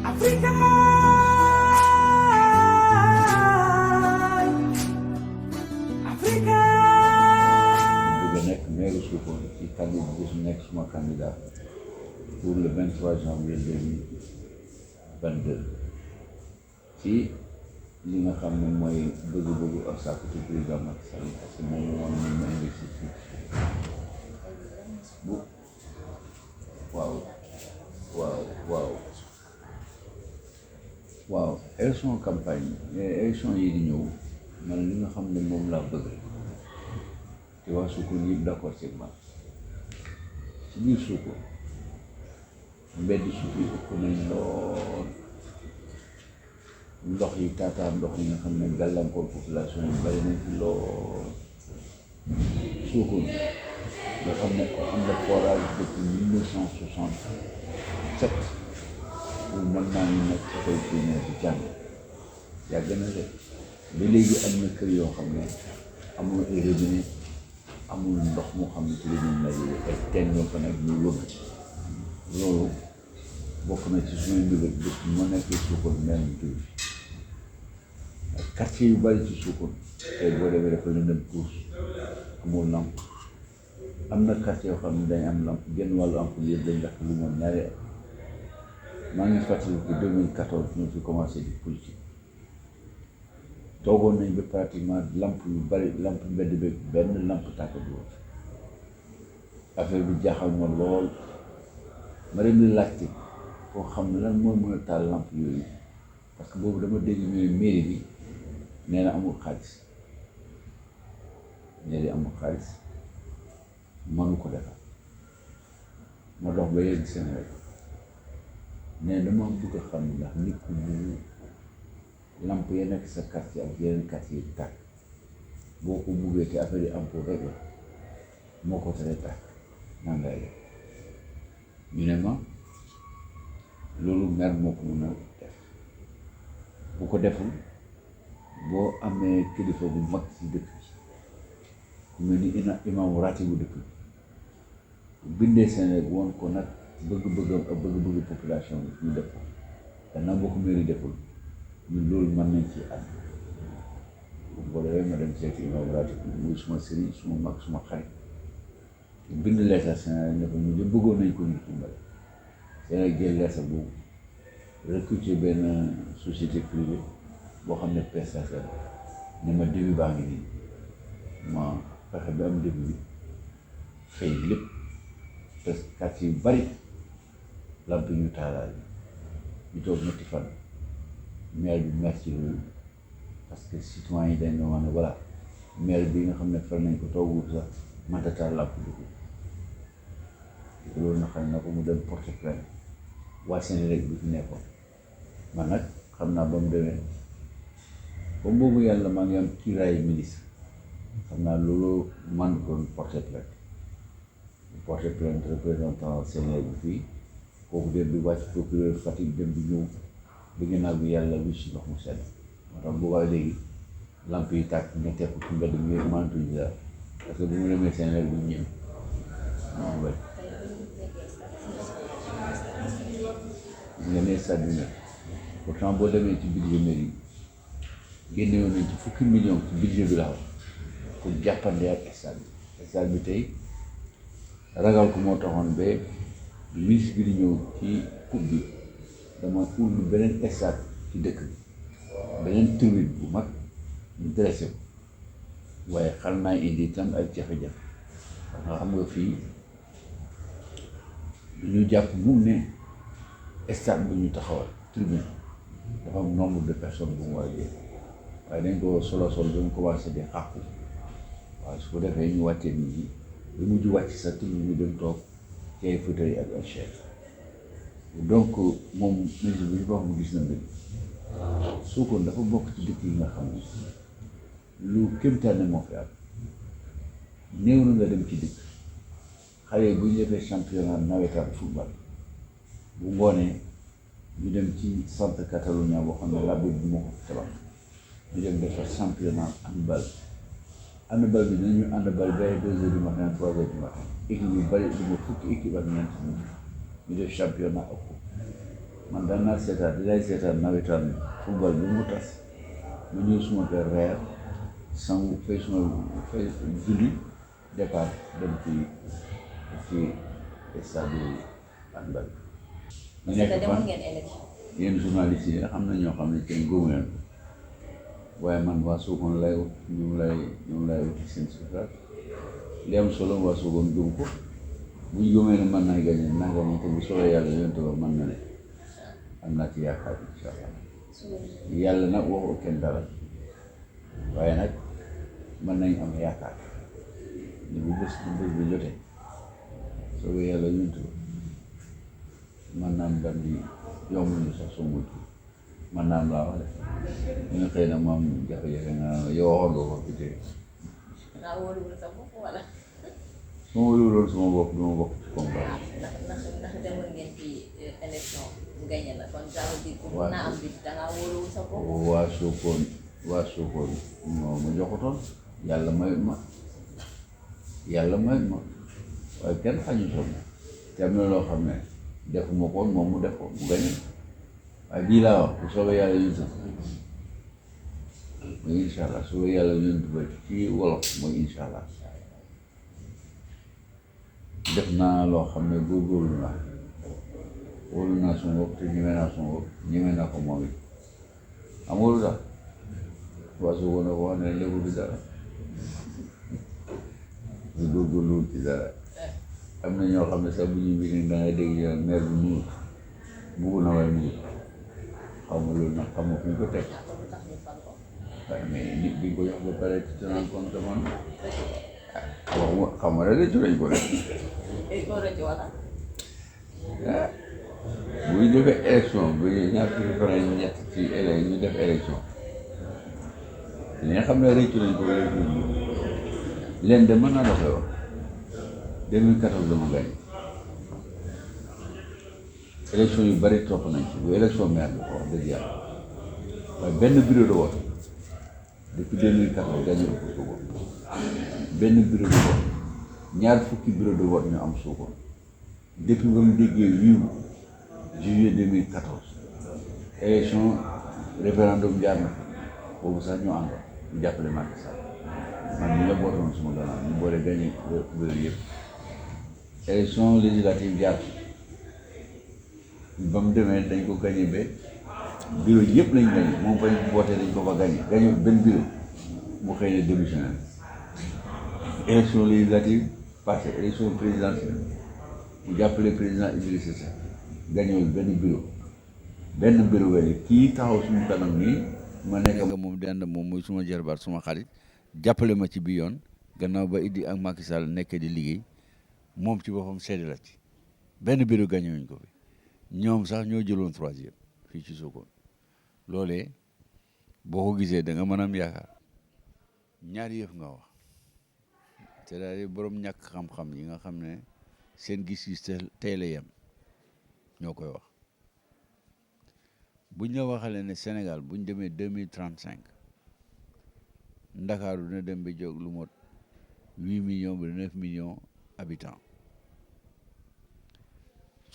Africa, Africa. bëgg a nekk maire Sokone ci candidat bi su nekk suma candidat pour le 23 janvier 2022 ci li nga xam ne mooy bëgg-bëggu ak sàkkatu président Macky Sall parce que moom moo ne ma investir ci bu waaw élection campagne élection yi di ñëw man li nga xam ne moom laa bëgg te waa Sokone yëpp d'accord ci man ci biir Sokone mbedd suuf yi ëpp nañ lool ndox yi taataa ndox yi nga xam ne gàllankoor population yi bari nañ fi lool Sokone nga xam ne am na forage depuis 1967 pour mën naa ñu nekk école primaire bi jàng yàgg na de ba léegi am na kër yoo xam ne amul ay robinet amul ndox moo xam ne ci la ñuy lay ay teen yoo fa nekk ñuy wëgg loolu bokk na ci suñu mbébét bés bu ma nekkee Sokone mel ni tur bi quartier yu bari ci Sokone tey boo demee dafa lëndëm tuus amul lamp am na quartier yoo xam ne dañ am lamp genn wàllu ampoule yëpp dañ lakk lu moom ñaari at maa ngi fàttaliku 2014 ñu fi commencé di politique toogoon nañ ba pratiquement lamp yu bari lamp mbedd bi benn lamp tàkk du woon affaire bi jaaxal ma lool ma dem di laajte foo xam ne lan mooy mën a taal lamp yooyu parce que boobu dama dégg ñooy mairie bi nee na amul xaalis mënu ko defar ma dox ba yegg seen rek nee dama bëgg a xam ndax nit ku bu lamp ya nekk sa quartier ak yeneen quartier yi tàkk boo ko buggee te affaire yi am pour rek la moo ko tere tàkk nan ngay def ñu ne ma loolu mer moo ko mën a def bu ko deful boo amee kilifa bu mag ci dëkk bi ku mel ni imam rati bu dëkk bi bindee seen rek woon ko nag bëgg-bëggam ak bëgg-bëgg population bi ñu def ko gannaaw boo ko mairie deful ñun loolu mën nañ ci ànd boo defee ma dem seeti imam rati muy suma sëriñ suma mag suma xarit bind leetar Sénégal ne ko ñu de bëggoon nañ ko ñu dimbale Sénégal jël leetar boobu recruter benn société privée boo xam ne prestataire ne ma début baa ngi nii ma fexe bi am début bi fay lépp parce que quartier yu bari lamp ñu taalaal ñu toog ñetti fan maire bi merci loolu parce que citoyen yi dañ ne wax ne voilà maire bi nga xam ne far nañ ko toogul sax mënta taal lamp dugg loolu na xam na ko mu dem porter plainte waa Sénégal bi fi nekkoon man nag xam naa ba mu demee comme boobu yàlla maa ngi am kiiraayu ministre xam naa loolu man doon porter plainte représentant Sénégal bi fii kooku dem bi wàcc procureur Fatick dem bi ñëw ba ginnaaw bi yàlla wi si ndox mu sedd moo tax boobaa léegi lamp yi tàkk nga teg ko ci mbedd mi yëpp mënatuñ dara parce que bu mu demee Sénégal bi ñëw moom bañ nga ne stade bi nag pourtant boo demee ci budget mairie génne woon nañ ci fukki millions ci budget bi la wax pour jàppande ak stade bi tey ragal ko moo taxoon ba ministre bi di ñëw ci coupe bi dama ut beneen stade ci dëkk bi beneen tribune bu mag ñu dressé ko waaye xal naa indi tam ay jafe-jafe nga xam nga fii ñu jàpp mu ne stade bu ñu taxawal tribune dafa am nombre de personnes bu mu war a jël waaye dañ ko solo ba mu commencé di xàqu waaye su ko defee ñu wàccee nit ñi ba mujj wàcc sa tribune ñu dem toog ci ay fauteuil ak ay chaise donc moom ministre bi ñu wax mu gis na mbir Sokone dafa bokk ci dëkk yi nga xam ne lu kéemtaane moo fi am néew na nga dem ci dëkk xale bu ñu defee championnat nawetaan football bu ngoonee ñu dem ci centre Catalunya boo xam ne labbe bi moo ko fi tabax ñu dem defar championnat handball bi dinañu handball ba 2 heures du matin 3 heures du matin équipe yu bari du ma fukki équipe ak ñeent ñu def championnat ak man daan naa seetaan di lay seetaan nawetaan football bi mu tas mu ñëw suma kër reer sangu fay julli départ dem ci stade handball ñu nekk fan yéen journaliste yi xam na ñoo xam ne kenn góobu leen waaye man waa Sokone lay wut ñoom lay wut seen suufar li am solo waa Sokone gëm ko bu ñu gëmee ne mën naa gañe te bu soobee yàlla yonte ba mën na ne am naa ci yaakaar incha allah yàlla nag waxul kenn dara waaye nag mën nañ am yaakaar ni bu bés bi jotee soobee yàlla yonte ba mën naa am dam di yomb ñu sax soo mujj mën naa am laa wax de ñu xëy na moom jafe-jafe nga yow waxoon nga ko fi tey su ma wóoluloon suma bopp du ma bokk ci combat ndax demoon ngeen ci élection gañe la kon ça veut dire que mën naa am bi dangaa wóoluwul sa bopp waa Sokone moo ma joxutoon yàlla may ma waaye kenn xañu toon te am na loo xam ne defuma ko moom mu def ko mu gañe waaye bii laa wax bu soobee yàlla yuntu mooy incha allah soobee yàlla yuntu ba ci wolof mooy incha allah def naa loo xam ne góorgóorlu naa wóolu naa suma bopp te ñeme naa suma bopp ñeme naa ko moom it xam nga lu tax waa Sokone ko wax ne léegi du dara du góorgóorlu ci dara am na ñoo xam ne sax bu ñu bi da ngay dégg ñu maire bi muut bugg na waaye muut xaw ma loolu nag xam nga fu ñu ko teg waaye mais nit bi ko jox ba pare ci tenant compte man waxuma xam nga rek rëccu lañ ko def bu ñu defee élection bu ñu ñaar fukki fan ak ñett ci ñu def élection li nga xam ne rëccu lañ ko rëccu leen de mën naa la koy wax 2014 dama gañ élection yu bari topp nañ ci bu élection maire bi ko wax dëgg yàlla waaye benn bureau de vote depuis 2014 gañe ko Sokone benn bureau de vote ñaar fukki bureau de vote ñu am Sokone depuis ba mu déggee wiiw juillet 2014 élection référendum jaar na boobu sax ñu ànd ñu jàppale Macky Sall man ñu la bootoon suma gannaaw ñu boole gagné bureau yëpp élection législative jaar ba mu demee dañ ko gagné ba bureau yëpp lañ gagné moom fañ voté dañ ko fa gagné benn bureau mu xëy na démissionnaire élection législative passé élection présidentielle mu jàppale président Idrissa Seck gañewul benn bureau wele kii taxaw suñu kanam nii ma nekk nga moom di ànd moom muy suma jarbaat suma xarit jàppale ma ci bi yoon gannaaw ba Idi ak Macky Sall nekkee di liggéey moom ci boppam seede la ci benn bureau gañewuñ ko fi ñoom sax ñoo jëloon 3e fii ci Sokone loolee boo ko gisee da nga mën a am yaakaar ñaari yëf nga wax c'est-à-dire borom ñàkk xam-xam yi nga xam ne seen gis-gis tey la yem ñoo koy wax buñ la waxalee ne Sénégal buñ demee 2035 Ndakaaru dina dem ba jóg lu mot 8 millions ba 9 millions habitants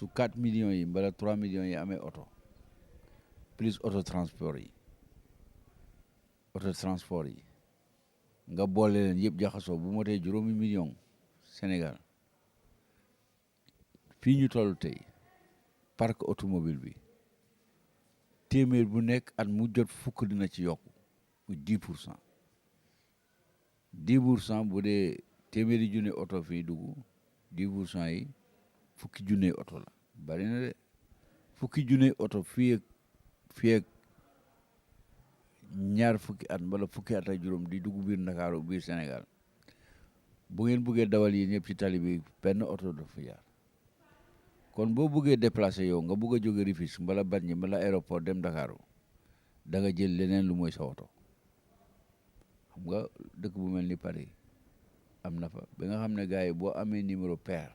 su 4 millions yi mbala 3 millions yi amee oto plus auto transport yi nga boole leen yëpp jaxasoo bu motee juróomi million Sénégal fii ñu toll tey parc automobile bi téeméer bu nekk at mu jot fukk dina ci yokku muy 10% bu dee téeméeri junne oto fii dugg 10% yi fukki junne oto la bari na de fukki junne oto fii ak ñaar fukki at wala fukki at ak juróom di dugg biir Ndakaaru biir Sénégal bu ngeen buggee dawal yi ñëpp ci tali bi benn oto dafa fi jaar kon boo buggee déplacer yow nga bugg a jóge Rufisque mbala Bargny mbala aéroport dem Ndakaaru da nga jël leneen lu mooy sa oto xam nga dëkk bu mel ni Paris am na fa ba nga xam ne gars yi boo amee numéro pair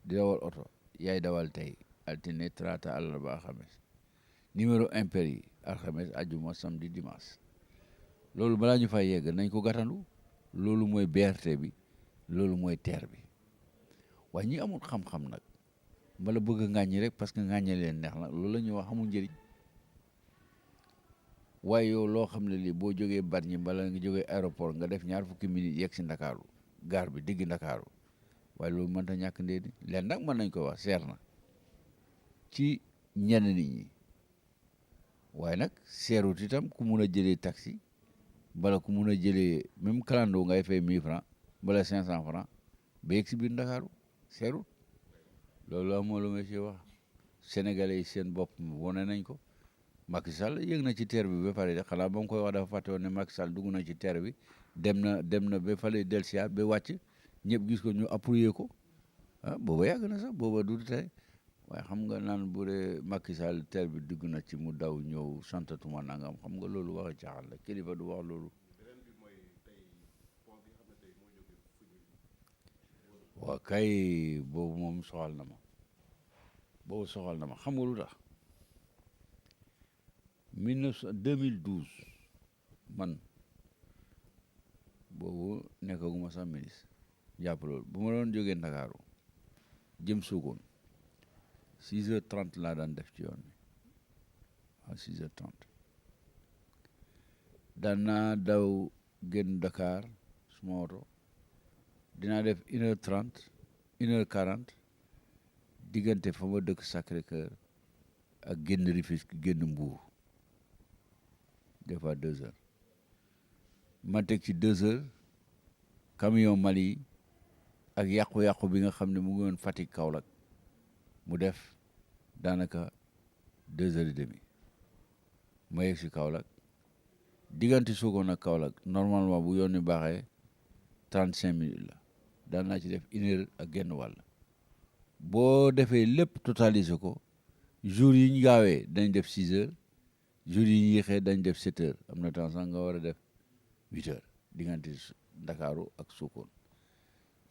di dawal oto yaay dawal tey altine talaata àllarba alxames numéro impair yi alxames ajuma samedi dimanche loolu balaa ñu fay yegg nañ ko gàttandu loolu mooy BRT bi loolu mooy TER bi waaye ñi amul xam-xam nag mbala bëgg a ŋàññi rek parce que ŋàññe leen neex na loolu la ñuy wax amul njëriñ waaye yow loo xam ne lii boo jógee Bargny mbala nga jógee aéroport nga def ñaar fukki minutes yegg si Ndakaaru gaar bi digg Ndakaaru waaye loolu mënta ñàkk ndee di leen nag mën nañ ko wax seer na ci ñenn nit ñi waaye nag seerut itam ku mun a jëlee taxi mbala ku mun a jëlee même kalando ngay fay 1000 francs mbala 500 francs ba yegg si biir Ndakaaru seerut loolu amoo lu ma ci wax sénégalais yi seen bopp wane nañ ko Macky Sall yëg na ci terre bi ba pare de xanaa ba mu koy wax dafa fàtte woon ne Macky Sall dugg na ci terre bi dem na ba fale dellusiwaat ba wàcc ñëpp gis ko ñu appuyé ko ah booba yàgg na sax booba du tey waaye xam nga naan bu dee Macky Sall terre bi dugg na ci mu daw ñëw santatuma nangam xam nga loolu wax a caaxaan la kilifa du wax loolu. waaw kay boobu moom soxal na ma xam nga lu tax 2012 man boobu nekkaguma sax ministre jàpp loolu bu ma doon jógee Ndakaaru jëm Sokone 6h30 laa daan def ci yoon bi waaw 6h30 daan naa daw génn Dakar suma oto dinaa def 1h30 1h40 diggante fa ma dëkk Sacré-Cœur ak génn Rufisque génn Mbour des fois 2h ma teg ci 2h camion Mali ak yàqu-yàqu bi nga xam ne mu ngi woon Fatick Kaolack mu def daanaka 2h30 ma yegg si Kaolack diggante Sokone ak Kaolack normalement bu yoon ni baaxee 35 minutes la daan naa ci def 1h ak genn wàll boo defee lépp totaliser ko jour yi ñu gaawee dañ def 6h jour yi ñu yéexee dañ def 7h am na temps sax nga war a def 8h diggante Ndakaaru ak Sokone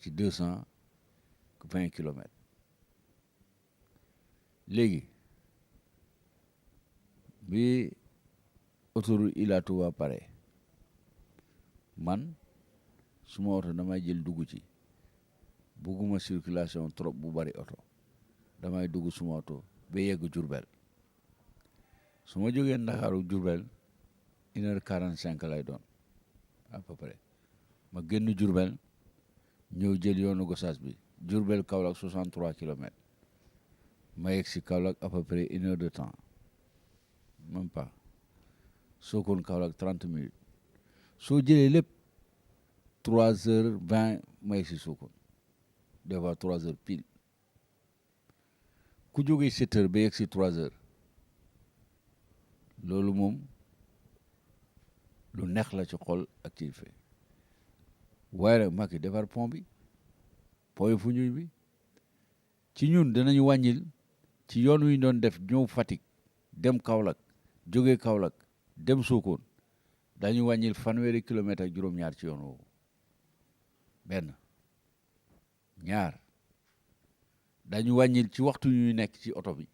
ci 220 kilomètres léegi bi autoroute Ila Touba pare man suma oto damay jël dugg ci bugguma circulation trop bu bari oto damay dugg suma oto ba yegg Diourbel su ma jógee Ndakaaru Diourbel 1h45 lay doon à peu près ma génn Diourbel ñëw jël yoonu Gossas bi Diourbel Kaolack 63 kilomètres ma yegg si Kaolack à peu près 1h de temps même pas Sokone Kaolack 30 minutes soo jëlee lépp 3h20 ma yegg si Sokone des fois 3h pile ku jógee 7h ba yegg si 3h loolu moom lu neex la ci xol ak ci fe waaye nag Macky defar pont bi Foundiougne bi ci ñun danañu wàññil ci yoon wi ñu doon def ñëw Fatick dem Kaolack jógee Kaolack dem Sokone dañu wàññil 1 kilomètre ak juróom-ñaar ci yoon woowu benn ñaar dañu wàññil ci waxtu ñuy nekk ci oto bi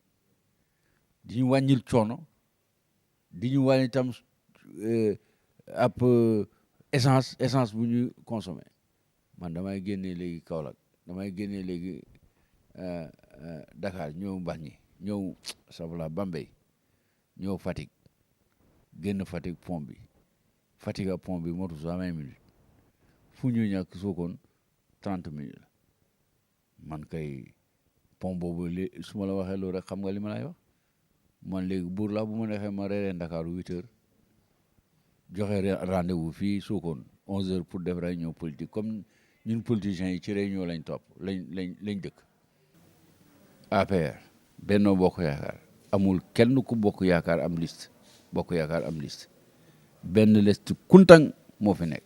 di ñu wàññil coono di ñu wàññi tam ab essence bu ñu consommé man damay génnee léegi Kaolack damay génnee léegi Dakar ñëw Bargny ñëw sabla Bambey ñëw Fatick génn Fatick pont bi Fatick ak pont bi motu 20 minutes Foundiougne ak Sokone 30 minutes la man kay pont boobu su ma la waxee loolu rek xam nga li ma lay wax man léegi buur laa bu ma neexee ma reeree Ndakaaru 8h joxe rendez-vous fii Sokone 11h pour def réunion politique comme ñun politiciens yi ci réunion lañ topp lañ dëkk. APR Benno Bokk Yaakaar amul kenn ku bokk yaakaar am liste bokk yaakaar am liste benn liste kuntang moo fi nekk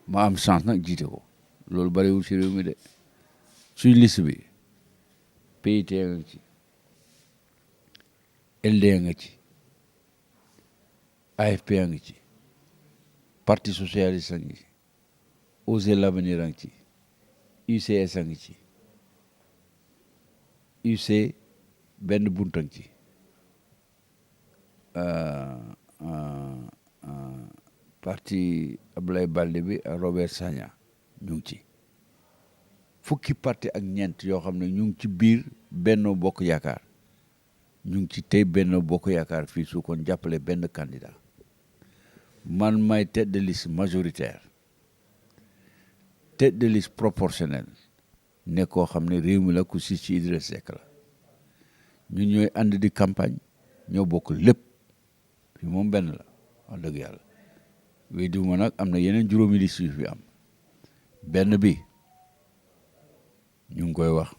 ma am chance nag jiite ko loolu bariwul ci réew mi de suy liste bi PIT nga ci LD nga ci AFP nga ci Parti socialiste nga ci Osez l'Avenir nga ci UCS nga ci UC benn bunta nga ci parti Abdoulaye Baldé bi ak Robert Sagna ñu ngi ci fukki parti ak ñeent yoo xam ne ñu ngi ci biir Benno Bokk Yaakaar ñu ngi ci tey Benno Bokk Yaakaar fii su kon jàppale benn candidat man may tête de liste majoritaire tête de liste proportionnelle ne koo xam ne réew mi la ku si ci Idriss Seck la ñun ñooy ànd di campagne ñoo bokk lépp fi moom benn la wax dëgg yàlla weddiwuma nag am na yeneen juróomi liste yu fi am benn bi ñu ngi koy wax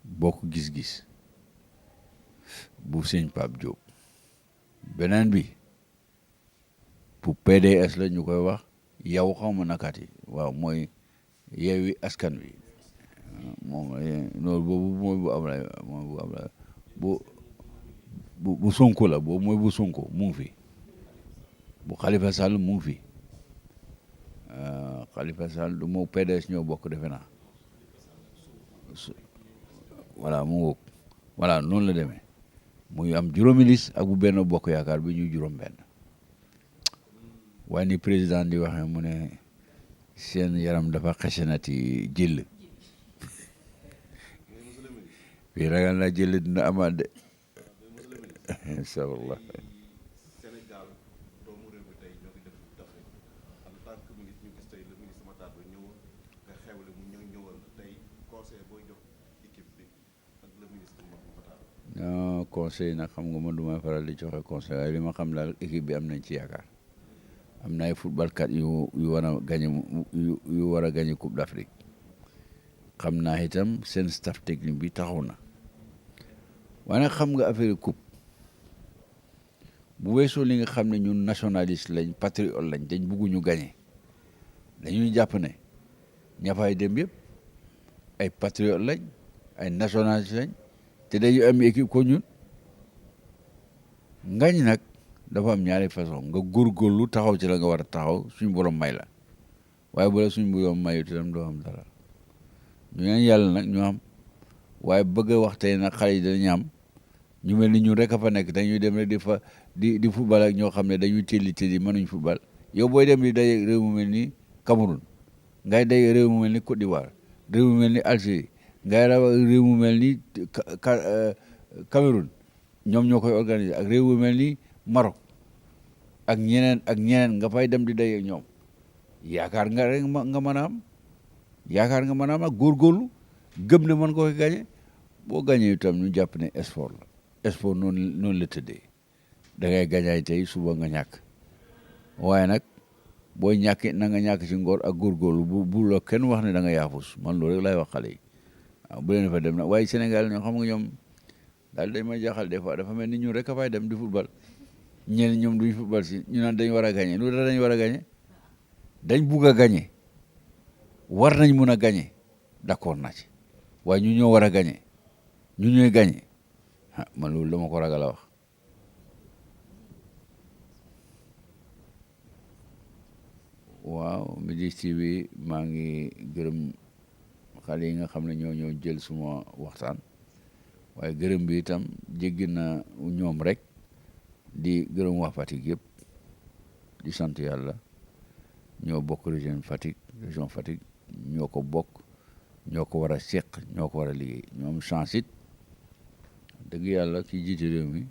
bokk gis-gis bu sëñ Pape Diop beneen bi bu PDS la ñu koy wax yow xaw ma nakaati waaw mooy Yewwi Askan Wi moom loolu boobu mooy bu Ablaye mooy bu Ablaye bu Sonko la boobu mooy bu Sonko mu ngi fi bu Khalifa Sall mu ngi fi Khalifa Sall du moo PDS ñoo bokk defe naa voilà mu ngoog voilà noonu la demee muy am juróomi liste ak bu Benno Bokk Yaakaar bi ñu juróom benn waaye ni président di waxee mu ne seen yaram dafa xesenati jël fii ragal naa jël dina amaat de incha allah Sénégal doomu réew mi tey ñoo ngi def d'Afrique en tant que ministre ñu gis tey le ministre Matar Ba ñëwoon nga xewle mu ñëwal tey conseil booy jox équipe bi ak le ministre Matar Ba. non conseil nag xam nga man du ma faral di joxe conseil waaye li ma xam daal équipe bi am nañ ci yaakaar am na ay footballkat yu war a gagné yu war a gagné Coupe d'Afrique xam naa itam seen staff technique bi taxaw na waaye nag xam nga affaire coupe bu weesoo li nga xam ne ñun nationaliste lañ patriote lañ dañ bugguñu gagné dañuy jàpp ne ña fay dem yëpp ay patriote lañ ay nationaliste lañ te dañu am équipe ko ñun ngañ nag dafa am ñaari façon nga góorgóorlu taxaw ci la nga war a taxaw suñu borom may la waaye bu la suñu borom mayu itam doo am dara ñu neen yàlla nag ñu am waaye bëgg a wax tey nag xale yi dañu am ñu mel ni ñun rek a fa nekk dañuy dem rek di football ak ñoo xam ne dañuy tëlli mënuñ football yow booy dem di day réew mu mel ni Cameroun ngay day réew mu mel ni Côte d'Ivoire réew mu mel ni Algérie ngay raw réew mu mel ni Cameroun ñoom ñoo koy organiser ak réew mu mel ni Maroc ak ñeneen nga fay dem di day ak ñoom yaakaar nga rek nga mën a am yaakaar nga mën a am ak góorgóorlu gëm ne mën ko gagné boo gagné itam ñu jàpp ne sport la sport noonu la tëddee da ngay gagné tey suba nga ñàkk waaye nag booy ñàkk na nga ñàkk ci ngor ak góorgóorlu bu la kenn wax ne da nga yaafus man loolu rek lay wax xale yi waaw bu leen fa dem nag waaye Sénégal ñoo xam nga ñoom daal dañ may jaaxal des fois dafa mel ni ñun rek a fay dem di football ñeneen ñoom duñ football si ñu naan dañ war a gagné lu tax dañ war a gagné dañ bugg a gagné war nañ mun a gagné d'accord naa ci waaye ñu ñoo war a gagné ñu ñooy gagné ah man loolu dama ko ragal a wax waaw Midi TV maa ngi gërëm xale yi nga xam ne ñoo jël suma waxtaan waaye gërëm bi itam jéggi na ñoom rek di gërëm waa Fatick yëpp di sant yàlla ñoo bokk région Fatick ñoo ko bokk ñoo ko war a seq ñoo ko war a liggéey ñoom chance it dëgg yàlla ki jiite réew mi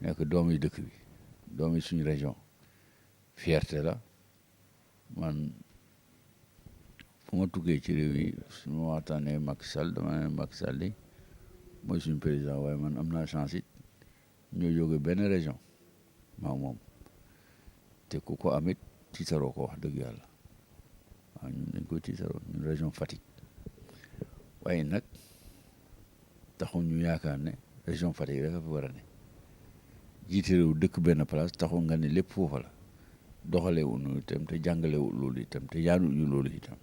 nekk doomi dëkk bi doomi suñu région fierté la man fu ma tukkee ci réew yi su ma waxtaanee Macky Sall dama ne Macky Sall di mooy suñu président waaye man am naa chance it ñoo jóge benn région maa moom te ku ko amit tiitaroo ko wax dëgg yàlla waaw ñun dañ koy tiitaroo ñun région Fatick waaye nag taxul ñu yaakaar ne région Fatick rek a fi war a ne jiite réew dëkk benn place taxul nga ne lépp foofa la doxalee wu ñu itam te jàngale wu loolu itam te yaanu ñu loolu itam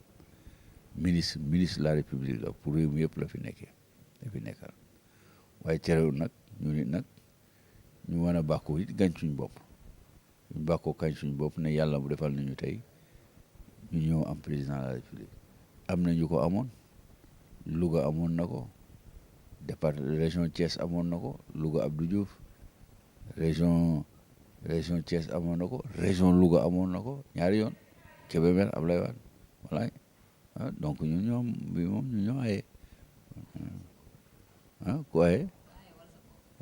ministre de la république la pour réew mi yëpp la fi nekkal waaye terewul nag ñu nit nag ñu mën a bàkkoo it gañ suñ bopp ñu bàkkoo kañ suñ bopp ne yàlla bu defal nañu tey ñu ñëw am président de la république am na ñu ko amoon Louga amoon na ko région Thiès amoon na ko Louga Abdou Diouf région Thiès amoon na ko région Louga amoon na ko ñaari yoon Kébémer Ablaye Wade voilà donc ñun ñoom bi moom ñu ñoo aye ah ku aye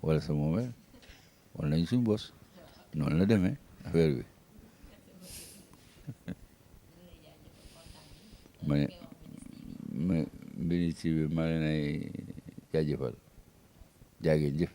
wala sa moomeel wala nañ suñ bos noonu la demee affaire bi ma ne ma ministre bi ma leen ay jaajëfal jaageen jëf